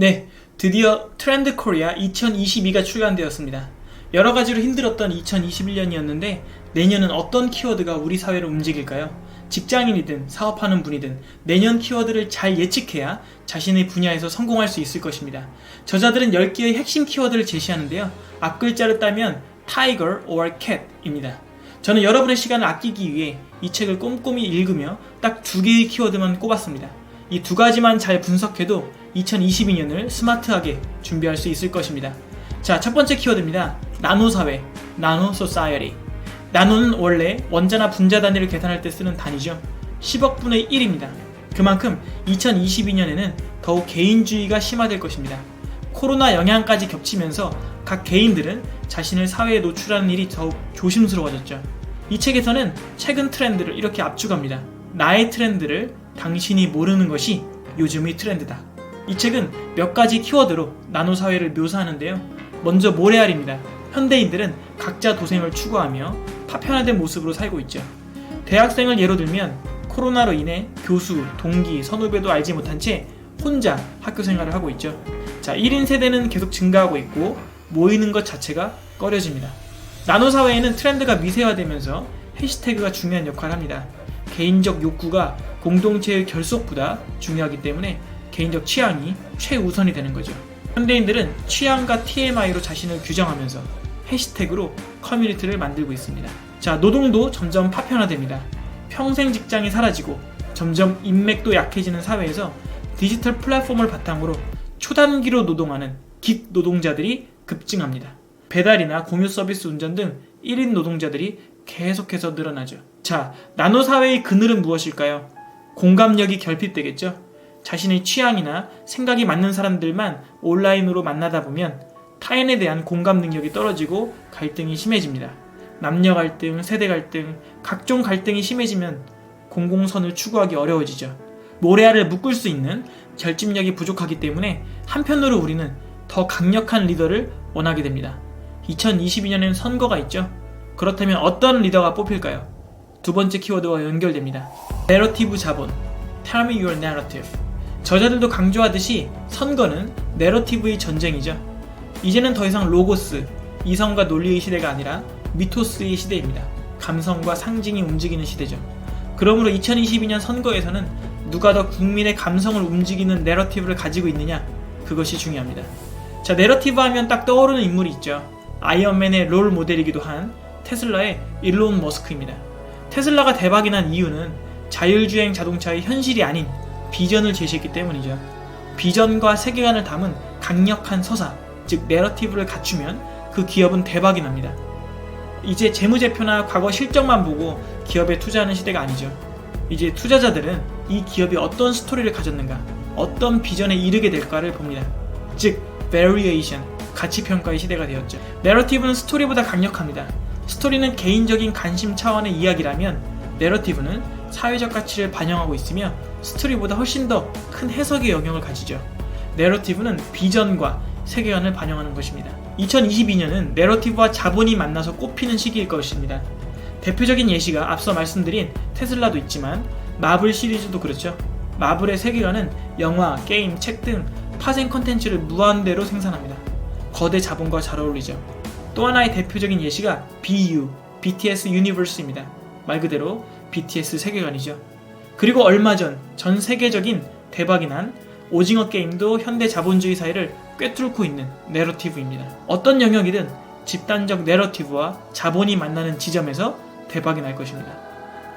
네, 드디어 트렌드 코리아 2022가 출간되었습니다. 여러 가지로 힘들었던 2021년이었는데 내년은 어떤 키워드가 우리 사회를 움직일까요? 직장인이든 사업하는 분이든 내년 키워드를 잘 예측해야 자신의 분야에서 성공할 수 있을 것입니다. 저자들은 10개의 핵심 키워드를 제시하는데요. 앞글자를 따면 Tiger or Cat입니다. 저는 여러분의 시간을 아끼기 위해 이 책을 꼼꼼히 읽으며 딱 2개의 키워드만 꼽았습니다. 이 2가지만 잘 분석해도 2022년을 스마트하게 준비할 수 있을 것입니다. 자, 첫 번째 키워드입니다. 나노사회, 나노소사이어티. 나노는 원래 원자나 분자 단위를 계산할 때 쓰는 단위죠. 10억 분의 1입니다. 그만큼 2022년에는 더욱 개인주의가 심화될 것입니다. 코로나 영향까지 겹치면서 각 개인들은 자신을 사회에 노출하는 일이 더욱 조심스러워졌죠. 이 책에서는 최근 트렌드를 이렇게 압축합니다. 나의 트렌드를 당신이 모르는 것이 요즘의 트렌드다. 이 책은 몇 가지 키워드로 나노사회를 묘사하는데요. 먼저 모래알입니다. 현대인들은 각자 도생을 추구하며 파편화된 모습으로 살고 있죠. 대학생을 예로 들면 코로나로 인해 교수, 동기, 선후배도 알지 못한 채 혼자 학교 생활을 하고 있죠. 자, 1인 세대는 계속 증가하고 있고 모이는 것 자체가 꺼려집니다. 나노사회에는 트렌드가 미세화되면서 해시태그가 중요한 역할을 합니다. 개인적 욕구가 공동체의 결속보다 중요하기 때문에 개인적 취향이 최우선이 되는 거죠. 현대인들은 취향과 TMI로 자신을 규정하면서 해시태그로 커뮤니티를 만들고 있습니다. 자, 노동도 점점 파편화됩니다. 평생 직장이 사라지고 점점 인맥도 약해지는 사회에서 디지털 플랫폼을 바탕으로 초단기로 노동하는 긱 노동자들이 급증합니다. 배달이나 공유 서비스 운전 등 1인 노동자들이 계속해서 늘어나죠. 자, 나노사회의 그늘은 무엇일까요? 공감력이 결핍되겠죠. 자신의 취향이나 생각이 맞는 사람들만 온라인으로 만나다 보면 타인에 대한 공감 능력이 떨어지고 갈등이 심해집니다. 남녀 갈등, 세대 갈등, 각종 갈등이 심해지면 공공선을 추구하기 어려워지죠. 모래알을 묶을 수 있는 결집력이 부족하기 때문에 한편으로 우리는 더 강력한 리더를 원하게 됩니다. 2022년에는 선거가 있죠. 그렇다면 어떤 리더가 뽑힐까요? 두 번째 키워드와 연결됩니다. 내러티브 자본, Tell me your narrative. 저자들도 강조하듯이 선거는 내러티브의 전쟁이죠. 이제는 더 이상 로고스, 이성과 논리의 시대가 아니라 미토스의 시대입니다. 감성과 상징이 움직이는 시대죠. 그러므로 2022년 선거에서는 누가 더 국민의 감성을 움직이는 내러티브를 가지고 있느냐, 그것이 중요합니다. 자, 내러티브 하면 딱 떠오르는 인물이 있죠. 아이언맨의 롤 모델이기도 한 테슬라의 일론 머스크입니다. 테슬라가 대박이 난 이유는 자율주행 자동차의 현실이 아닌 비전을 제시했기 때문이죠. 비전과 세계관을 담은 강력한 서사, 즉 내러티브를 갖추면 그 기업은 대박이 납니다. 이제 재무제표나 과거 실적만 보고 기업에 투자하는 시대가 아니죠. 이제 투자자들은 이 기업이 어떤 스토리를 가졌는가, 어떤 비전에 이르게 될까를 봅니다. 즉, variation, 가치평가의 시대가 되었죠. 내러티브는 스토리보다 강력합니다. 스토리는 개인적인 관심 차원의 이야기라면 내러티브는 사회적 가치를 반영하고 있으며 스토리보다 훨씬 더 큰 해석의 영역을 가지죠. 내러티브는 비전과 세계관을 반영하는 것입니다. 2022년은 내러티브와 자본이 만나서 꽃피는 시기일 것입니다. 대표적인 예시가 앞서 말씀드린 테슬라도 있지만 마블 시리즈도 그렇죠. 마블의 세계관은 영화, 게임, 책 등 파생 컨텐츠를 무한대로 생산합니다. 거대 자본과 잘 어울리죠. 또 하나의 대표적인 예시가 BU, BTS 유니버스입니다. 말 그대로 BTS 세계관이죠. 그리고 얼마 전 세계적인 대박이 난 오징어 게임도 현대 자본주의 사회를 꿰뚫고 있는 내러티브입니다. 어떤 영역이든 집단적 내러티브와 자본이 만나는 지점에서 대박이 날 것입니다.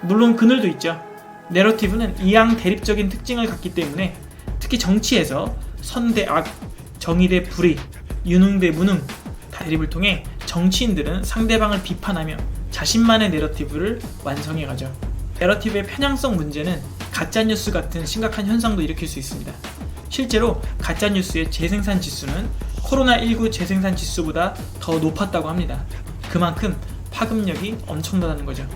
물론 그늘도 있죠. 내러티브는 이양 대립적인 특징을 갖기 때문에 특히 정치에서 선 대 악, 정의 대 불의, 유능 대 무능 대립을 통해 정치인들은 상대방을 비판하며 자신만의 내러티브를 완성해가죠. 내러티브의 편향성 문제는 가짜뉴스 같은 심각한 현상도 일으킬 수 있습니다. 실제로 가짜뉴스의 재생산 지수는 코로나19 재생산 지수보다 더 높았다고 합니다. 그만큼 파급력이 엄청나다는 거죠.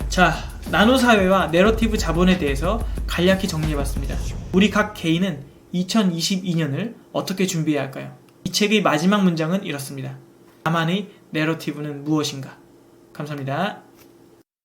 자, 나노사회와 내러티브 자본에 대해서 간략히 정리해봤습니다. 우리 각 개인은 2022년을 어떻게 준비해야 할까요? 이 책의 마지막 문장은 이렇습니다. 나만의 내러티브는 무엇인가? 감사합니다.